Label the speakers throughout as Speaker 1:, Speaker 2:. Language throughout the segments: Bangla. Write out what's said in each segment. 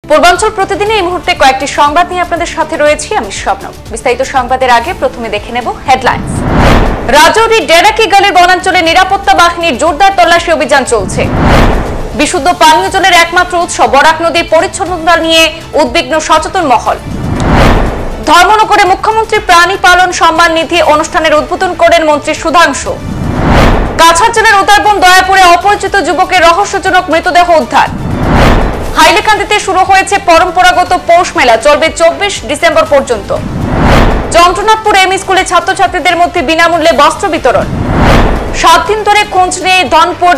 Speaker 1: পূর্বাঞ্চল প্রতিদিনে এই মুহূর্তে কয়েকটি সংবাদ নিয়ে আপনাদের সাথে রয়েছি আমি শবনম। বিস্তারিত সংবাদের আগে প্রথমে দেখে নেব হেডলাইন্স। রাজৌরির ডেরাকি গলির বনাঞ্চলে নিরাপত্তা বাহিনীর জোরদার তল্লাশি অভিযান চলছে। বিশুদ্ধ পানীয় জলের একমাত্র উৎস বরাক নদীর পরিচ্ছন্নতা নিয়ে উদ্বিগ্ন সচেতন মহল। ধর্মনগরে মুখ্যমন্ত্রী প্রাণী পালন সম্মান নিধি অনুষ্ঠানের উদ্বোধন করেন মন্ত্রী সুধাংশু। কাছাড় জেলার উদারবন দয়াপুরে অপরিচিত যুবকের রহস্যজনক মৃতদেহ উদ্ধার। হাইলাকান্দিতে শুরু হয়েছে পরম্পরাগত পৌষ মেলা, চলবে 24 ডিসেম্বর পর্যন্ত। চন্দ্রনাথপুর এমই স্কুলে ছাত্রছাত্রীদের মধ্যে বিনামূল্যে বস্ত্র বিতরণ। 7 দিন ধরে খোঁজ নিয়ে ধনপুর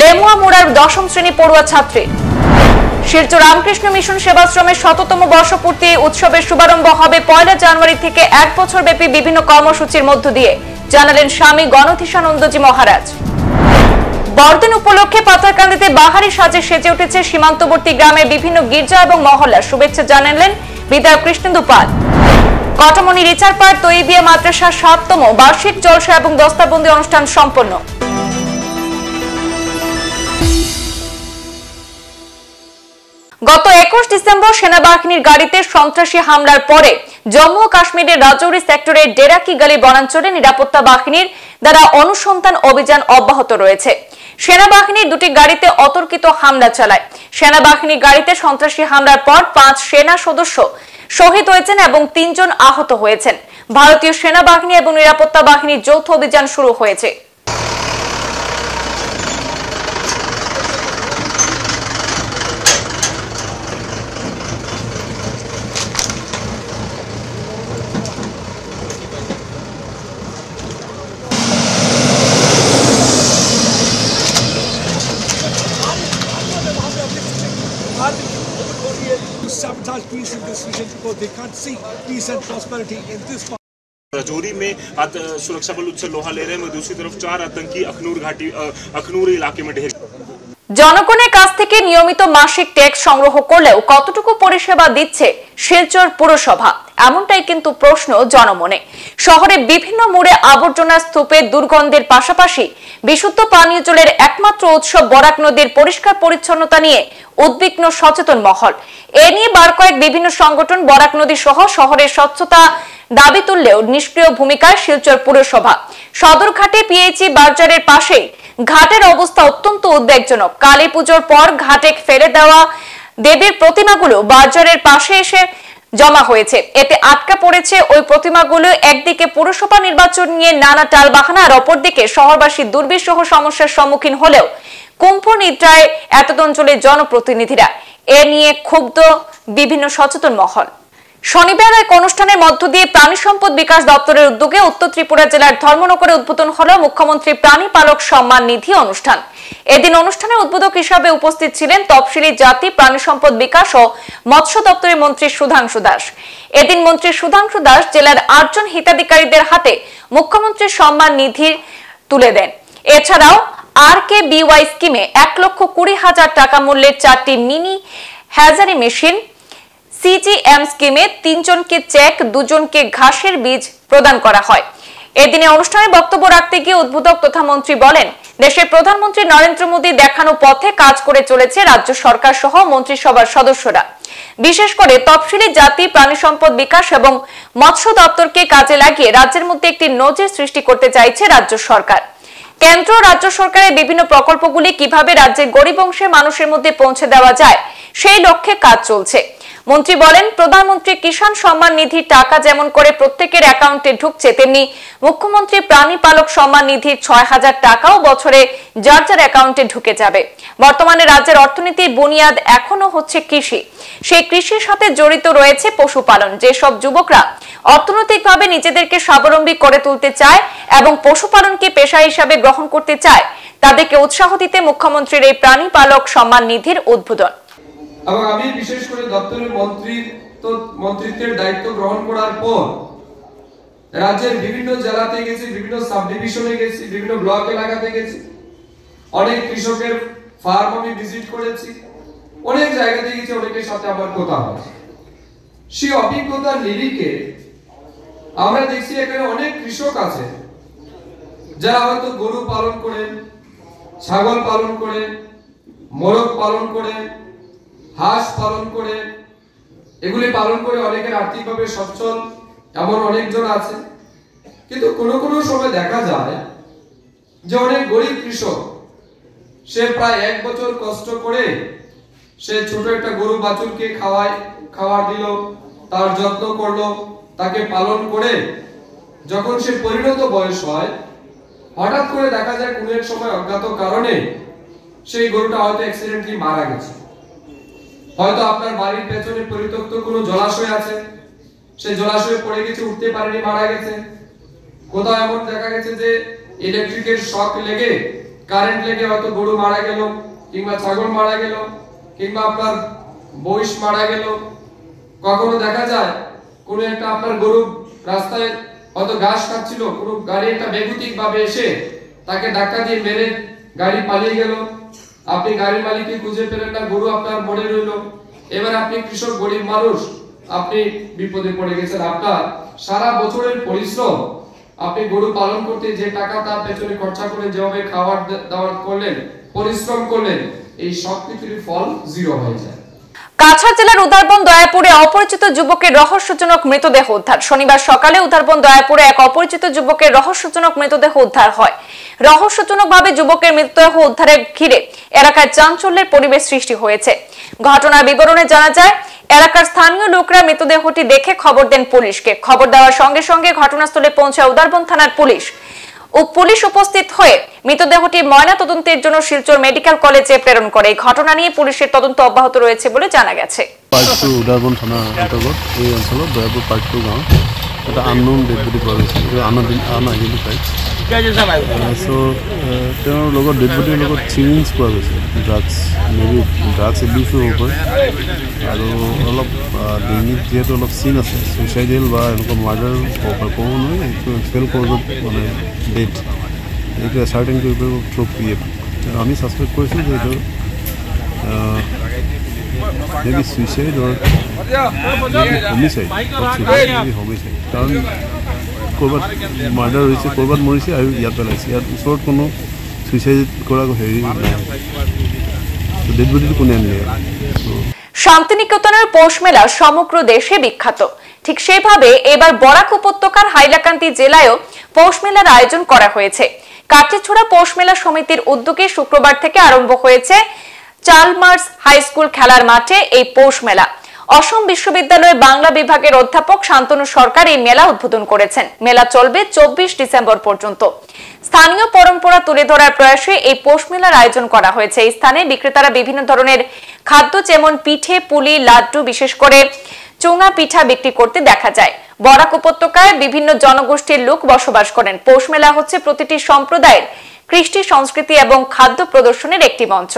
Speaker 1: লেমুয়া মোড়ার 10ম শ্রেণী পড়ুয়া ছাত্রী। শিলচর রামকৃষ্ণ মিশন সেবাশ্রমের 100তম বর্ষপূর্তি উৎসবের শুভারম্ভ হবে 1 জানুয়ারি থেকে 1 বছর ব্যাপী বিভিন্ন কর্মসূচির মধ্য দিয়ে, জানালেন স্বামী গণধীশানন্দজি মহারাজ। বড়দিন উপলক্ষে পাতারকান্দিতে বাহারি সাজে সেজে উঠেছে সীমান্তবর্তী গ্রামের বিভিন্ন গির্জা এবং মহল্লা। শুভেচ্ছা জানালেন বিধায়ক কৃষ্ণেন্দু পাল। কটামনি রিচারপাড় তৈবিয়া মাদ্রাসার 7তম বার্ষিক জলসা এবং দস্তাবন্দি অনুষ্ঠান সম্পন্ন। গত 21 ডিসেম্বর সেনাবাহিনীর গাড়িতে সন্ত্রাসী হামলার পরে জম্মু ও কাশ্মীরের রাজৌরি সেক্টরের ডেরাকি গলি বনাঞ্চলে নিরাপত্তা বাহিনীর দ্বারা অনুসন্ধান অভিযান অব্যাহত রয়েছে। সেনাবাহিনীর 2টি গাড়িতে অতর্কিত হামলা চালায়। সেনাবাহিনীর গাড়িতে সন্ত্রাসী হামলার পর 5 সেনা সদস্য শহীদ হয়েছেন এবং 3 জন আহত হয়েছেন। ভারতীয় সেনাবাহিনী এবং নিরাপত্তা বাহিনীর যৌথ অভিযান শুরু হয়েছে।
Speaker 2: sabotage peace in this region because they can't see peace and prosperity in this part.
Speaker 3: Rajouri में सुरक्षा बल उनसे लोहा ले रहे हैं, दूसरी तरफ 4 आतंकी अखनूर इलाके में ढेर।
Speaker 1: জনগণের কাছ থেকে নিয়মিত মাসিক ট্যাক্স সংগ্রহ করলেও কতটুকু পরিষেবা দিচ্ছে শিলচর পুরসভা, এমনটাই কিন্তু প্রশ্ন জনমনে। শহরে বিভিন্ন মোড়ে আবর্জনা স্তূপে দুর্গন্ধের পাশাপাশি বিশুদ্ধ পানীয় জলের একমাত্র উৎস বরাক নদীর পরিষ্কার পরিচ্ছন্নতা নিয়ে উদ্বিগ্ন সচেতন মহল। এ নিয়ে বার কয়েক বিভিন্ন সংগঠন বরাক নদী সহ শহরের স্বচ্ছতা দাবি তুললেও নিষ্ক্রিয় ভূমিকায় শিলচর পুরসভা। সদরঘাটে পিএইচই বাজারের পাশে ঘাটের অবস্থা অত্যন্ত উদ্বেগজনক। কালী পুজোর পর ঘাটে ফেলে দেওয়া দেবীর প্রতিমাগুলো বাজারের পাশে এসে জমা হয়েছে। এতে আটকা পড়েছে ওই প্রতিমাগুলো। একদিকে পুরসভা নির্বাচন নিয়ে নানা টালবাহানা, আর অপরদিকে শহরবাসী দুর্বিষহ সমস্যার সম্মুখীন হলেও কুম্ভ নিদ্রায় এতদ অঞ্চলের জনপ্রতিনিধিরা। এ নিয়ে ক্ষুব্ধ বিভিন্ন সচেতন মহল। শনিবার এক অনুষ্ঠানের মধ্য দিয়ে প্রাণী সম্পদ বিকাশ দপ্তরের উদ্যোগে উত্তর ত্রিপুরা জেলার ধর্মনগরে উদ্বোধন হল মুখ্যমন্ত্রী প্রাণী পালক সম্মান নিধি অনুষ্ঠান। এদিন অনুষ্ঠানের উদ্বোধক হিসাবে উপস্থিত ছিলেন তফসিলি জাতি, প্রাণী সম্পদ বিকাশ ও মৎস্য দপ্তরের মন্ত্রী সুধাংশু দাস। এদিন মন্ত্রী সুধাংশু দাস জেলার 8 জন হিতাধিকারীদের হাতে মুখ্যমন্ত্রীর সম্মান নিধি তুলে দেন। এছাড়াও RKBY স্কিমে 1,20,000 টাকা মূল্যের 4টি মিনি হ্যাজারি মেশিন, CGM স্কিমে 3 জনকে চেক, 2 জনকে ঘাসের বীজ প্রদান করা হয়। এদিনে অনুষ্ঠানে বক্তব্য রাখতে গিয়ে উদ্বোধক তথা মন্ত্রী বলেন, দেশের প্রধানমন্ত্রী নরেন্দ্র মোদী দেখানো পথে কাজ করে চলেছে রাজ্য সরকার সহ মন্ত্রিসভার সদস্যরা। বিশেষ করে তফসিলি জাতি, প্রাণী সম্পদ বিকাশ এবং মৎস্য দপ্তরকে কাজে লাগিয়ে রাজ্যের মধ্যে একটি নজির সৃষ্টি করতে চাইছে রাজ্য সরকার। কেন্দ্র রাজ্য সরকারের বিভিন্ন প্রকল্পগুলি কিভাবে রাজ্যের গরিব অংশের মানুষের মধ্যে পৌঁছে দেওয়া যায় সেই লক্ষ্যে কাজ চলছে। মন্ত্রী বলেন, প্রধানমন্ত্রী কিষাণ সম্মান নিধির টাকা যেমন করে প্রত্যেকের অ্যাকাউন্টে ঢুকছে, তেমনি মুখ্যমন্ত্রী প্রাণী পালক সম্মান নিধির 6,000 টাকাও বছরে যার যার অ্যাকাউন্টে ঢুকে যাবে। বর্তমানে রাজ্যের অর্থনীতির বুনিয়াদ এখনো হচ্ছে কৃষি। সেই কৃষির সাথে জড়িত রয়েছে পশুপালন। যেসব যুবকরা অর্থনৈতিকভাবে নিজেদেরকে স্বাবলম্বী করে তুলতে চায় এবং পশুপালনকে পেশা হিসাবে গ্রহণ করতে চায়, তাদেরকে উৎসাহ দিতে মুখ্যমন্ত্রীর এই প্রাণী পালক সম্মান নিধির উদ্বোধন।
Speaker 4: এবং আমি বিশেষ করে দপ্তরের মন্ত্রিত্বের দায়িত্ব গ্রহণ করার পর রাজ্যের বিভিন্ন জেলাতে গেছি, বিভিন্ন সাব ডিভিশনে গেছি, বিভিন্ন ব্লক এলাকাতে গেছি, অনেক কৃষকের ফার্ম আমি ভিজিট করেছি, অনেক জায়গাতে গেছি, অনেকের সাথে আমার কথা হয়েছে। সেই অভিজ্ঞতার নিরিখে আমরা দেখছি এখানে অনেক কৃষক আছে যারা হয়তো গরু পালন করেন, ছাগল পালন করেন, মোরগ পালন করেন, হাঁস পালন করে, এগুলি পালন করে অনেকের আর্থিকভাবে সচ্ছল এমন অনেকজন আছে। কিন্তু কোনো সময় দেখা যায় যে অনেক গরিব কৃষক, সে প্রায় 1 বছর কষ্ট করে সে ছোট একটা গরু বাছুরকে খাবার দিল, তার যত্ন করলো, তাকে পালন করে যখন সে পরিণত বয়স হয়, হঠাৎ করে দেখা যায় কোনো এক সময় অজ্ঞাত কারণে সেই গরুটা হয়তো অ্যাক্সিডেন্টলি মারা গেছে। হয়তো আপনার বাড়ির পেছনে পরিত্যক্ত কোনো জলাশয় আছে, সেই জলাশয়ে পড়ে গেছে, উঠতে পারেনি, মারা গেছে। কোথাও এমন দেখা গেছে যে ইলেকট্রিকের শক লেগে, কারেন্ট লেগে হয়তো গরু মারা গেল, কিংবা ছাগল মারা গেল, কিংবা আপনার মহিষ মারা গেল। কখনো দেখা যায় কোনো একটা আপনার গরু রাস্তায় হয়তো ঘাস খাচ্ছিল, কোনো গাড়ি একটা বেগুতিক ভাবে এসে তাকে ধাক্কা দিয়ে মেরে গাড়ি পালিয়ে গেল। আপনি গাড়ির মালিককে খুঁজে পেলেন না, গরু আপনার মরে রইল। এবার আপনি কৃষক, গরিব মানুষ, আপনি বিপদে পড়ে গেছেন। আপনার সারা বছরের পরিশ্রম, আপনি গরু পালন করতে যে টাকা তার পেছনে খরচা করে যেভাবে খাবার দাবার করলেন, পরিশ্রম করলেন, এই সব কিছুর ফল জিরো হয়ে যায়।
Speaker 1: কাছাড় জেলার উদারবন দয়াপুরে অপরিচিত যুবকের রহস্যজনক মৃতদেহ উদ্ধার। শনিবার সকালে উদারবন দয়াপুরে এক অপরিচিত যুবকের রহস্যজনক মৃতদেহ উদ্ধার হয়। রহস্যজনকভাবে যুবকের মৃতদেহ উদ্ধারের ঘিরে এলাকায় চাঞ্চল্যের পরিবেশ সৃষ্টি হয়েছে। ঘটনার বিবরণে জানা যায়, এলাকার স্থানীয় লোকরা মৃতদেহটি দেখে খবর দেন পুলিশকে। খবর দেওয়ার সঙ্গে সঙ্গে ঘটনাস্থলে পৌঁছায় উদারবন থানার পুলিশ। পুলিশ উপস্থিত হয়ে মৃতদেহটি ময়নাতদন্তের জন্য শিলচর মেডিকেল কলেজে প্রেরণ করে। এই ঘটনা নিয়ে পুলিশের তদন্ত অব্যাহত রয়েছে বলে জানা গেছে।
Speaker 5: উদারবন থানা অন্তর্গত এই অঞ্চলত দয়াপুর পার্ট 2 গাঁও এটা আননোন ডেড বডি পোৱা গৈছে, আনআইডেন্টিফাইড। তেওঁৰ লগত ডেড বডিৰ লগত চিৰিঞ্জ পোৱা গৈছে, মেবি ড্ৰাগছ এবিউজো হ'ব পাৰে। আৰু অলপ ডিঙিত যিহেতু অলপ চিন আছে, ছুইচাইডেল বা এনেকুৱা মাৰ্ডাৰ ক'ব নোৱাৰি, এইটো এক্সুৱেল কৰ্জত মানে ডেথ, এইটো এচাৰ্টেইন কৰিব পাৰিব থ্ৰু PF। আমি ছাছপেক্ট কৰিছোঁ যে এইটো মেবি সুইচাইড অৰ হোমিচাইড, কাৰণ ক'ৰবাত মাৰ্ডাৰ হৈছে, ক'ৰবাত মৰিছে আৰু ইয়াত পেলাইছে। ইয়াত ওচৰত কোনো সুইচাইড কৰা হেৰি নাই, ডেড বডিটো কোনে আনিলে।
Speaker 1: শান্তিনিকেতনের পৌষ মেলা সমগ্র দেশে বিখ্যাত। ঠিক সেভাবে এবার বরাক উপত্যকার হাইলাকান্দি জেলায়ও পৌষ মেলার আয়োজন করা হয়েছে। কাটিছড়া পৌষ মেলা সমিতির উদ্যোগে শুক্রবার থেকে আরম্ভ হয়েছে চালমার্স হাই স্কুল খেলার মাঠে এই পৌষ মেলা। অসম বিশ্ববিদ্যালয়ের বাংলা বিভাগের অধ্যাপক শান্তনু সরকার এই মেলা উদ্বোধন করেছেন। মেলা চলবে 24 ডিসেম্বর পর্যন্ত। স্থানীয় পরম্পরা তুলে ধরার প্রয়াসে এই পৌষ মেলার আয়োজন করা হয়েছে। এই স্থানে বিক্রেতারা বিভিন্ন ধরনের খাদ্য যেমন পিঠে, পুলি, লাড্ডু, বিশেষ করে চুঙা পিঠা বিক্রি করতে দেখা যায়। বরাক উপত্যকায় বিভিন্ন জনগোষ্ঠীর লোক বসবাস করেন। পৌষ মেলা হচ্ছে প্রতিটি সম্প্রদায়ের কৃষ্টি, সংস্কৃতি এবং খাদ্য প্রদর্শনের একটি মঞ্চ।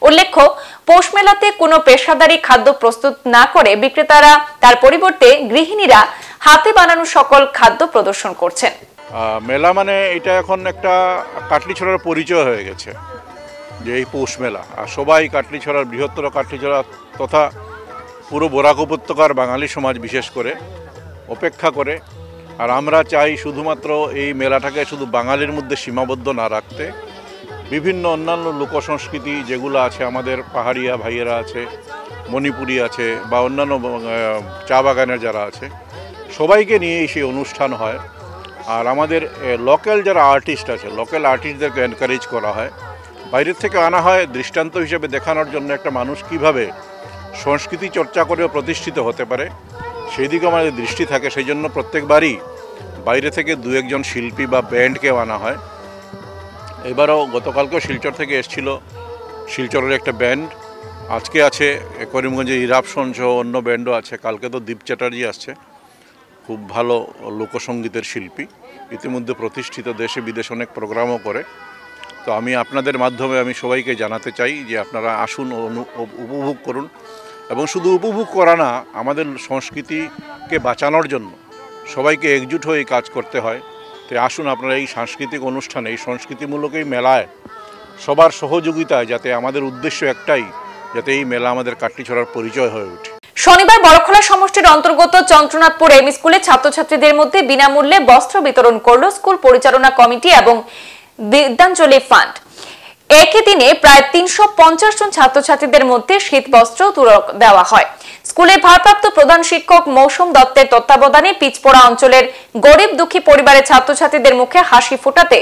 Speaker 1: উল্লেখ্য, পৌষ মেলাতে কোনো পেশাদারি খাদ্য প্রস্তুত না করে বিক্রেতারা তার পরিবর্তে গৃহিণীরা হাতে বানানো সকল খাদ্য প্রদর্শন করছেন।
Speaker 6: মেলা মানে এটা এখন একটা কাটলিছড়ার পরিচয় হয়ে গেছে যে এই পৌষ মেলা, আর সবাই কাটলিছড়ার, বৃহত্তর কাটলিছড়া তথা পুরো বরাক উপত্যকার বাঙালি সমাজ বিশেষ করে অপেক্ষা করে। আর আমরা চাই শুধুমাত্র এই মেলাটাকে শুধু বাঙালির মধ্যে সীমাবদ্ধ না রাখতে, বিভিন্ন অন্যান্য লোকসংস্কৃতি যেগুলো আছে, আমাদের পাহাড়িয়া ভাইয়েরা আছে, মণিপুরি আছে, বা অন্যান্য চা বাগানের যারা আছে, সবাইকে নিয়েই সেই অনুষ্ঠান হয়। আর আমাদের লোকাল যারা আর্টিস্ট আছে, লোকাল আর্টিস্টদেরকে এনকারেজ করা হয়, বাইরের থেকে আনা হয় দৃষ্টান্ত হিসেবে দেখানোর জন্য একটা মানুষ কিভাবে সংস্কৃতি চর্চা করেও প্রতিষ্ঠিত হতে পারে সেই দিকে আমাদের দৃষ্টি থাকে। সেই জন্য প্রত্যেকবারই বাইরে থেকে 2-1 শিল্পী বা ব্যান্ডকেও আনা হয়। এবারও গতকালকেও শিলচর থেকে এসেছিল শিলচরের একটা ব্যান্ড, আজকে আছে করিমগঞ্জে ইরাপশন সহ অন্য ব্যান্ডও আছে। কালকে তো দীপ চ্যাটার্জি আসছে, খুব ভালো লোকসঙ্গীতের শিল্পী, ইতিমধ্যে প্রতিষ্ঠিত, দেশে বিদেশে অনেক প্রোগ্রামও করে। তো আমি আপনাদের মাধ্যমে আমি সবাইকে জানাতে চাই যে আপনারা আসুন, উপভোগ করুন। এবং শুধু উপভোগ করা না, আমাদের সংস্কৃতিকে বাঁচানোর জন্য সবাইকে একজুট হয়ে কাজ করতে হয়। তো আসুন আপনারা এই সাংস্কৃতিক অনুষ্ঠানে, এই সংস্কৃতিমূলক এই মেলায় সবার সহযোগিতায়, যাতে আমাদের উদ্দেশ্য একটাই, যাতে এই মেলা আমাদের কাটলিছড়ার পরিচয় হয়ে ওঠে।
Speaker 1: শনিবার বড়খলা সমষ্টির অন্তর্গত চন্দ্রনাথপুর এম স্কুলে ছাত্রছাত্রীদের মধ্যে বিনামূল্যে বস্ত্র বিতরণ করল স্কুল পরিচালনা কমিটি এবং বিদ্যাঞ্জলি ফান্ড। একই দিনে প্রায় 350 জন ছাত্রছাত্রীদের মধ্যে শীতবস্ত্র দেওয়া হয়। স্কুলে ভারপ্রাপ্ত প্রধান শিক্ষক মৌসুম দত্তের তত্ত্বাবধানে পিচপোড়া অঞ্চলের গরিব দুঃখী পরিবারের ছাত্রছাত্রীদের মুখে হাসি ফোটাতে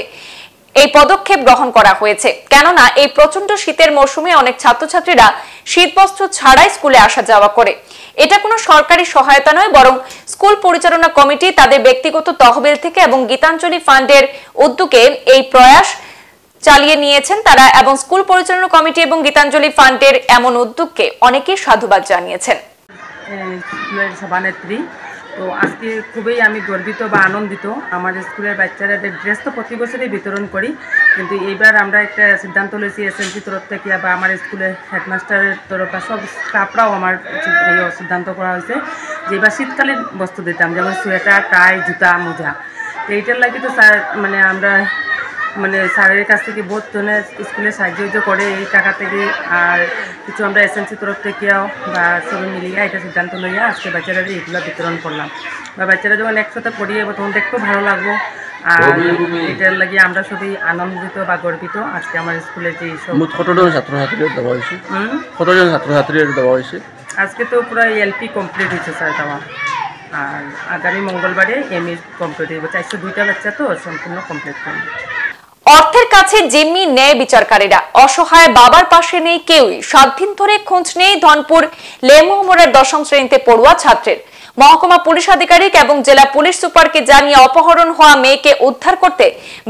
Speaker 1: এই পদক্ষেপ গ্রহণ করা হয়েছে। কেননা এই প্রচন্ড শীতের মৌসুমে অনেক ছাত্রছাত্রীরা শীতবস্ত্র ছাড়াই স্কুলে আসা যাওয়া করে। এটা কোনো সরকারি সহায়তা নয়, বরং স্কুল পরিচালনা কমিটি তাদের ব্যক্তিগত তহবিল থেকে এবং গীতাঞ্জলি ফান্ডের উদ্যোগে এই প্রয়াস চালিয়ে নিয়েছেন তারা, এবং স্কুল পরিচালনা কমিটি এবং গীতাঞ্জলি ফান্ডের এমন উদ্যোগকে অনেকেই সাধুবাদ জানিয়েছেন।
Speaker 7: স্কুলের সভানেত্রী, তো আজকে খুবই আমি গর্বিত বা আনন্দিত। আমার স্কুলের বাচ্চাদের ড্রেস তো প্রতি বছরই বিতরণ করি, কিন্তু এইবার আমরা একটা সিদ্ধান্ত নিয়েছি এসএমসি তরফ থেকে বা আমার স্কুলের হেডমাস্টারের তরফ বা সব স্টাফরাও আমার সিদ্ধান্ত করা হয়েছে যে এবার শীতকালীন বস্ত্র দিতাম, যেমন সোয়েটার, টাই, জুতা, মোজা। তো এইটার লাগে তো স্যার আমরা স্যারের কাছ থেকে বহুত জনের স্কুলে সাহায্য করে এই টাকা থেকে, আর কিছু আমরা এসএমসি তরফ থেকেও বা সবাই মিলিয়ে এটা সিদ্ধান্ত লইয়া আজকে বাচ্চারা এইগুলো বিতরণ করলাম। বা বাচ্চারা যখন একসাথে পড়িয়ে তখন দেখতেও ভালো লাগবো, আর এটার লাগে আমরা সবই আনন্দিত বা গর্বিত। আজকে আমার স্কুলে যে
Speaker 8: কতজন ছাত্রছাত্রীদের দেওয়া হয়েছে? কতজন ছাত্রছাত্রীদের দেওয়া হয়েছে?
Speaker 7: আজকে তো পুরো এলপি কমপ্লিট হয়েছে স্যার দেওয়া, আর আগামী মঙ্গলবারে এমএ কমপ্লিট হইব। 402টা বাচ্চা তো সম্পূর্ণ কমপ্লিট করবে।
Speaker 1: অর্থের কাছে জিম্মি ন্যায় বিচারকারীরা, অসহায় বাবার পাশে নেই কেউই। 7 দিন ধরে খোঁজ নেই ধনপুর লেমুমোড়ার 10ম শ্রেণীতে পড়ুয়া ছাত্রের। মহকুমা পুলিশ আধিকারিক এবং জেলা পুলিশ সুপারকে জানিয়ে অপহরণ হওয়া মেয়েকে উদ্ধার করতে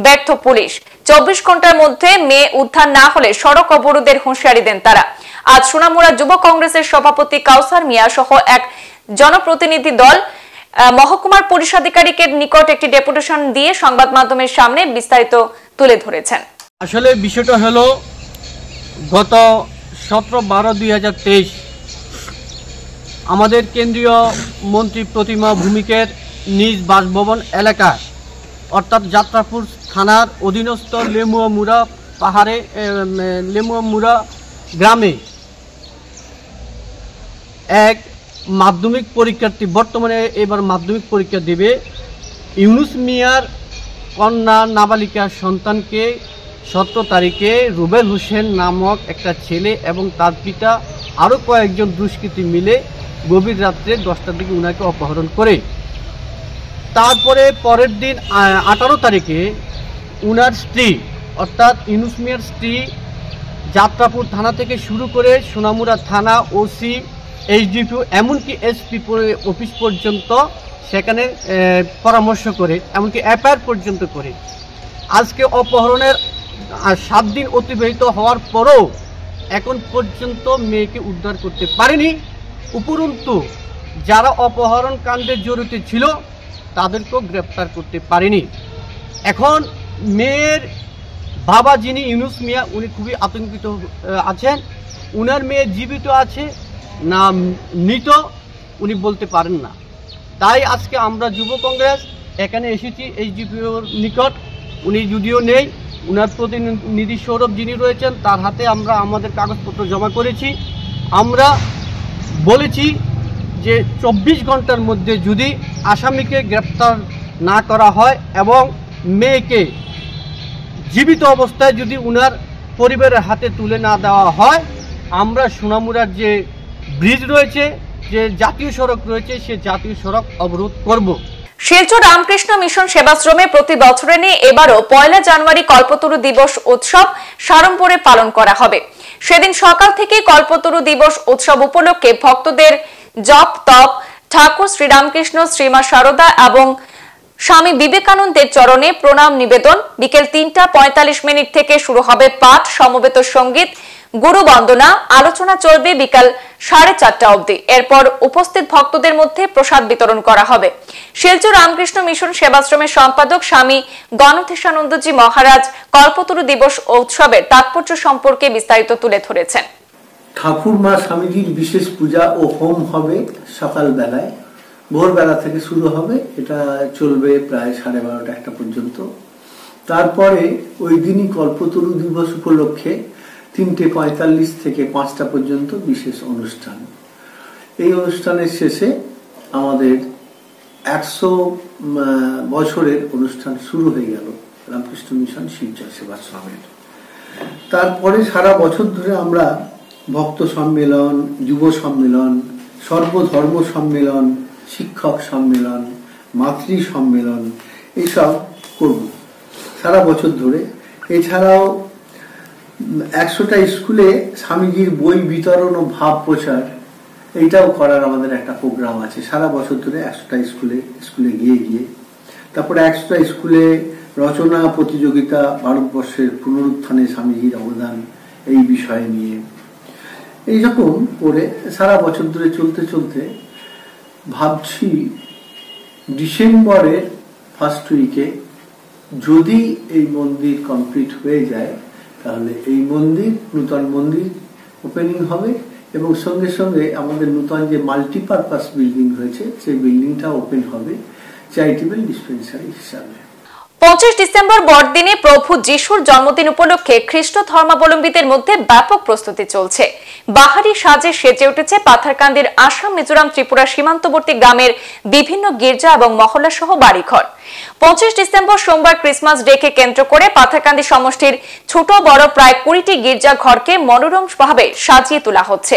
Speaker 1: ব্যর্থ পুলিশ। 24 ঘন্টার মধ্যে মেয়ে উদ্ধার না হলে সড়ক অবরোধের হুঁশিয়ারি দেন তারা। আজ সোনামুড়া যুব কংগ্রেসের সভাপতি কাউসার মিয়া সহ এক জনপ্রতিনিধি দল মহকুমার পুলিশ আধিকারিকের নিকট একটি ডেপুটেশন দিয়ে সংবাদ মাধ্যমের সামনে বিস্তারিত তুলে ধরেছেন।
Speaker 8: আসলে বিষয়টা হলো গত 17/12/2023 আমাদের কেন্দ্রীয় মন্ত্রী প্রতিমা ভূমিকের নিজ বাসভবন এলাকায় অর্থাৎ যাত্রাপুর থানার অধীনস্থ লেমুয়ামুড়া গ্রামে এক মাধ্যমিক পরীক্ষার্থী, বর্তমানে এবার মাধ্যমিক পরীক্ষা দেবে, ইউনুস মিয়ার কন্যা নাবালিকা সন্তানকে 17 তারিখে রুবেল হোসেন নামক একটা ছেলে এবং তার পিতা আরও কয়েকজন দুষ্কৃতী মিলে গভীর রাত্রে 10টার দিকে উনাকে অপহরণ করে। তারপরে পরের দিন 18 তারিখে উনার স্ত্রী অর্থাৎ ইউনুস মিয়ার স্ত্রী যাত্রাপুর থানা থেকে শুরু করে সোনামুড়া থানা, ওসি, এইচডিপিও এমনকি এসপি অফিস পর্যন্ত সেখানে পরামর্শ করে, এমনকি এফআইআর পর্যন্ত করে। আজকে অপহরণের 7 দিন অতিবাহিত হওয়ার পরও এখন পর্যন্ত মেয়েকে উদ্ধার করতে পারেনি। উপরন্তু যারা অপহরণ কাণ্ডে জড়িত ছিল তাদেরকেও গ্রেপ্তার করতে পারেনি। এখন মেয়ের বাবা যিনি ইউনুস মিয়া, উনি খুবই আতঙ্কিত আছেন। উনার মেয়ে জীবিত আছে না মৃত উনি বলতে পারেন না। তাই আজকে আমরা যুব কংগ্রেস এখানে এসেছি এইচডিপিওর নিকট। উনি যদিও নেই, উনার প্রতিনিধি সৌরভ যিনি রয়েছেন তার হাতে আমরা আমাদের কাগজপত্র জমা করেছি। আমরা বলেছি যে 24 ঘন্টার মধ্যে যদি আসামিকে গ্রেপ্তার না করা হয় এবং মেয়েকে জীবিত অবস্থায় যদি উনার পরিবারের হাতে তুলে না দেওয়া হয়, আমরা সোনামুড়ার যে ব্রিজ রয়েছে, যে জাতীয় সড়ক রয়েছে, সে জাতীয় সড়ক অবরোধ করব।
Speaker 1: শিলচর রামকৃষ্ণ মিশন সেবাশ্রমে প্রতি বছরের নিয়ে এবারও 1 জানুয়ারি কল্পতরু দিবস উৎসব সাড়ম্বরে পালন করা হবে। সেদিন সকাল থেকে কল্পতরু দিবস উৎসব উপলক্ষে ভক্তদের জপ তপ, ঠাকুর শ্রীরামকৃষ্ণ, শ্রীমা শারদা এবং স্বামী বিবেকানন্দের চরণে প্রণাম নিবেদন। বিকেল 3:45 থেকে শুরু হবে পাঠ, সমবেত সঙ্গীত, গুরু বন্দনা, আলোচনা চলবে বিকাল 4:30 অবধি। এরপর উপস্থিত ভক্তদের মধ্যে প্রসাদ বিতরণ করা হবে। শিলচর রামকৃষ্ণ মিশন সেবাশ্রমের সম্পাদক স্বামী গণধেশানন্দজি মহারাজ কল্পতরু দিবস উৎসবের তাৎপর্য সম্পর্কে বিস্তারিত তুলে ধরেছেন।
Speaker 9: ঠাকুর মা স্বামীজির বিশেষ পূজা ও হোম হবে সকাল বেলায়, ভোরবেলা থেকে শুরু হবে, এটা চলবে প্রায় 12:30-1টা পর্যন্ত। তারপরে ওই দিনই কল্পতরু দিবস উপলক্ষে 3:45 থেকে 5টা পর্যন্ত বিশেষ অনুষ্ঠান। এই অনুষ্ঠানের শেষে আমাদের 100 বছরের অনুষ্ঠান শুরু হয়ে গেল রামকৃষ্ণ মিশন শিলচর সেবাশ্রমের। তারপরে সারা বছর ধরে আমরা ভক্ত সম্মেলন, যুব সম্মেলন, সর্বধর্ম সম্মেলন, শিক্ষক সম্মেলন, মাতৃ সম্মেলন এইসব করব সারা বছর ধরে। এছাড়াও 100টা স্কুলে স্বামীজির বই বিতরণ ও ভাব প্রচার এইটাও করার আমাদের একটা প্রোগ্রাম আছে সারা বছর ধরে 100টা স্কুলে গিয়ে। তারপরে 100টা স্কুলে রচনা প্রতিযোগিতা, ভারতবর্ষের পুনরুত্থানে স্বামীজির অবদান এই বিষয়ে নিয়ে এইরকম করে সারা বছর ধরে চলতে ভাবছি ডিসেম্বরের ফার্স্ট উইকে যদি এই মন্দির কমপ্লিট হয়ে যায় তাহলে এই নূতন মন্দির ওপেনিং হবে এবং সঙ্গে সঙ্গে আমাদের নূতন যে মাল্টিপারপাস বিল্ডিং হয়েছে সেই বিল্ডিংটা ওপেন হবে চ্যারিটেবল ডিসপেন্সারি হিসাবে।
Speaker 1: 25 ডিসেম্বর বড়দিনে প্রভু যিশুর জন্মদিন উপলক্ষে খ্রিস্ট ধর্মাবলম্বীদের মধ্যে ব্যাপক প্রস্তুতি চলছে। বাহারি সাজে সেজে উঠেছে পাথারকান্দির আসাম, মিজোরাম, ত্রিপুরা সীমান্তবর্তী গ্রামের বিভিন্ন গির্জা এবং মহল্লা সহ বাড়িঘর। 25 ডিসেম্বর সোমবার ক্রিসমাস ডেকে কেন্দ্র করে পাথারকান্দি সমষ্টির ছোট বড় প্রায় 20টি গির্জা ঘরকে মনোরমভাবে সাজিয়ে তোলা হচ্ছে।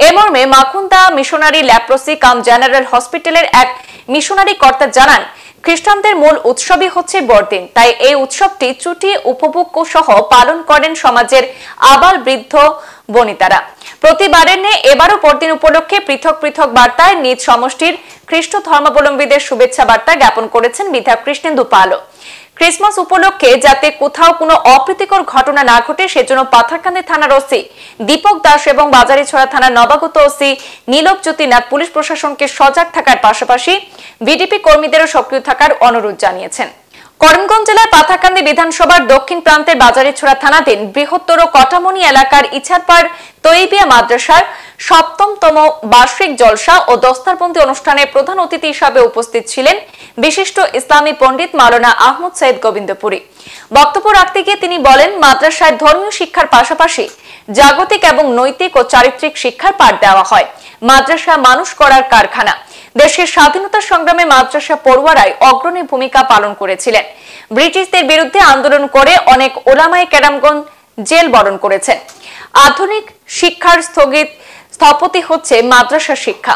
Speaker 1: এ মর্মে মাকুন্দা মিশনারি ল্যাপ্রোসি কাম জেনারেল হসপিটালের এক মিশনারি কর্তা জানান, খ্রিস্টানদের মূল উৎসবই হচ্ছে বড়দিন, তাই এই উৎসবটি ছুটি উপভোগ সহ পালন করেন সমাজের আবাল বৃদ্ধ বনিতারা। প্রতিবারের ন্যায় এবারও বড়দিন উপলক্ষে পৃথক পৃথক বার্তায় নিজ সমষ্টির খ্রিস্ট ধর্মাবলম্বীদের শুভেচ্ছা বার্তা জ্ঞাপন করেছেন বিধায়ক কৃষ্ণেন্দু পালও। ক্রিসমাস উপলক্ষে যাতে কোথাও কোনো অপ্রীতিকর ঘটনা না ঘটে সেজন্য পাথারকান্দি থানার ওসি দীপক দাস এবং বাজারিছড়া থানার নবাগত ওসি নীলবজ্যোতি নাথ পুলিশ প্রশাসনকে সজাগ থাকার পাশাপাশি বিডিপি কর্মীদেরও সক্রিয় থাকার অনুরোধ জানিয়েছেন। করিমগঞ্জ জেলার পাথারকান্দি বিধানসভার দক্ষিণ প্রান্তের বাজারিছড়া থানাধীন বৃহত্তর কটামনি এলাকার ইছারপাড় তৈবিয়া মাদ্রাসার ৭ম বার্ষিক জলসা ও দস্তারবন্দি অনুষ্ঠানে প্রধান অতিথি হিসাবে উপস্থিত ছিলেন বিশিষ্ট ইসলামী পণ্ডিত মাওলানা আহমদ সৈয়দ গোবিন্দপুরী। বক্তব্য রাখতে গিয়ে তিনি বলেন, মাদ্রাসায় ধর্মীয় শিক্ষার পাশাপাশি জাগতিক এবং নৈতিক ও চারিত্রিক শিক্ষার পাঠ দেওয়া হয়। মাদ্রাসা মানুষ করার কারখানা। দেশের স্বাধীনতা সংগ্রামে মাদ্রাসা পড়ুয়ারাই অগ্রণী ভূমিকা পালন করেছিলেন। ব্রিটিশদের বিরুদ্ধে আন্দোলন করে অনেক ওলামায়ে কেরামগণ জেল বরণ করেছেন। আধুনিক শিক্ষার স্থপতি হচ্ছে মাদ্রাসা শিক্ষা।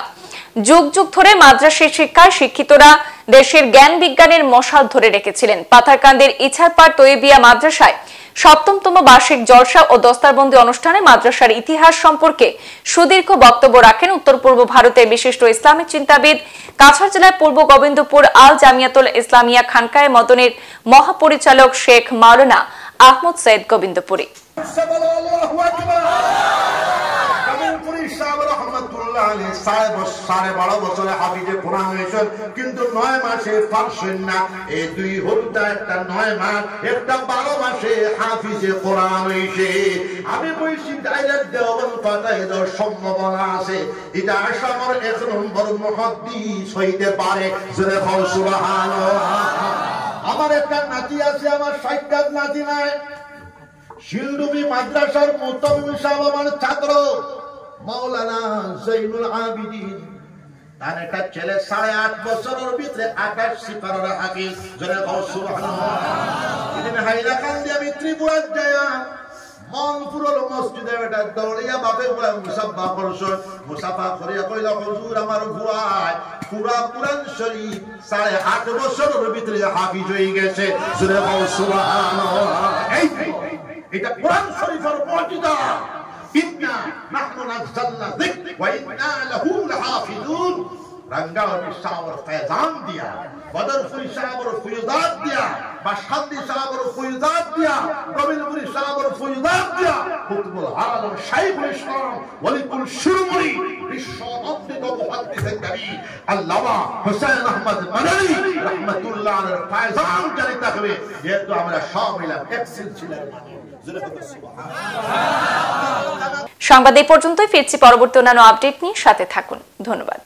Speaker 1: যুগ যুগ ধরে মাদ্রাসা শিক্ষায় শিক্ষিতরা দেশের জ্ঞান বিজ্ঞানের মশাল ধরে রেখেছিলেন। পাথারকান্দির ইছারপাড় তৈবিয়া মাদ্রাসায় ৭ম বার্ষিক জলসা ও দস্তারবন্দি অনুষ্ঠানে মাদ্রাসার ইতিহাস সম্পর্কে সুদীর্ঘ বক্তব্য রাখেন উত্তর পূর্ব ভারতের বিশিষ্ট ইসলামিক চিন্তাবিদ, কাছাড় জেলার পূর্ব গোবিন্দপুর আল জামিয়াতুল ইসলামিয়া খানকায়ে মদনের মহাপরিচালক শেখ মাওলানা আহমদ সৈয়দ গোবিন্দপুরী।
Speaker 10: কিন্তু 9 মাসে পারছেন না, এই 2 হত্যা একটা 9 মাস একটা 12 মাসে হাফিজে কোরআন হইছে। আমি বলছি ডাইরেক্ট দেওবন্দ পাঠায় দেওয়ার সম্ভাবনা আছে। এটা আসামের 1 নম্বর মুহাদ্দিস হইতে পারে। জোরে বল সুবহানাল্লাহ। আমার একটা নাতি আছে, আমার 60 নাতি নাই। শিলডুবি মাদ্রাসার মুতামিম সাহেব আমার ছাত্র মাওলানা জৈনুল আবিদিন। তার একটা ছেলে 8.5 বছরের ভিতরে 28 সিপারের হাফিজ। জোরে বল সুবহানাল্লাহ। এদিন হাইলাকান্দি আমি ত্রিপুরা যায়া মনপুরের মসজিদে এটা দৌড়িয়া বাপে মুসাফা করছেন। মুসাফা করিয়া কইল, হুজুর আমার বুয়াই পুরা কুরআন শরীফ 8.5 বছরের ভিতরে হাফিজ হয়ে গেছে। জোরে বল সুবহানাল্লাহ। এটা কুরআন শরীফের মুজিজা। ইন্না নাহনু নাযালনা যিকর ওয়া ইন্না লাহু লাহাফিজুন। রঙ্গাওয়ালি সাহাবার ফয়জান দিয়া, বদরপুরি সাহাবার ফুয়ুদাত দিয়া, বাশখান্দি সাহাবার ফুয়ুদাত দিয়া, গোবিন্দপুরি সাহাবার ফুয়ুদাত দিয়া, কুতুবুল আলম শাইখুল ইসলাম ওয়ালিকুল শুরুমুরি বিশ্বনন্দিত মুহাদ্দিস কবির আল্লামা হুসাইন আহমদ মাদানী রাহমাতুল্লাহ আলাইহির ফয়জান জারি থাকবে। যেহেতু আমরা সব মিলে এক সিলসিলার মানুষ।
Speaker 1: সংবাদ এই পর্যন্তই। ফিরছি পরবর্তী অন্যান্য আপডেট নিয়ে, সাথে থাকুন। ধন্যবাদ।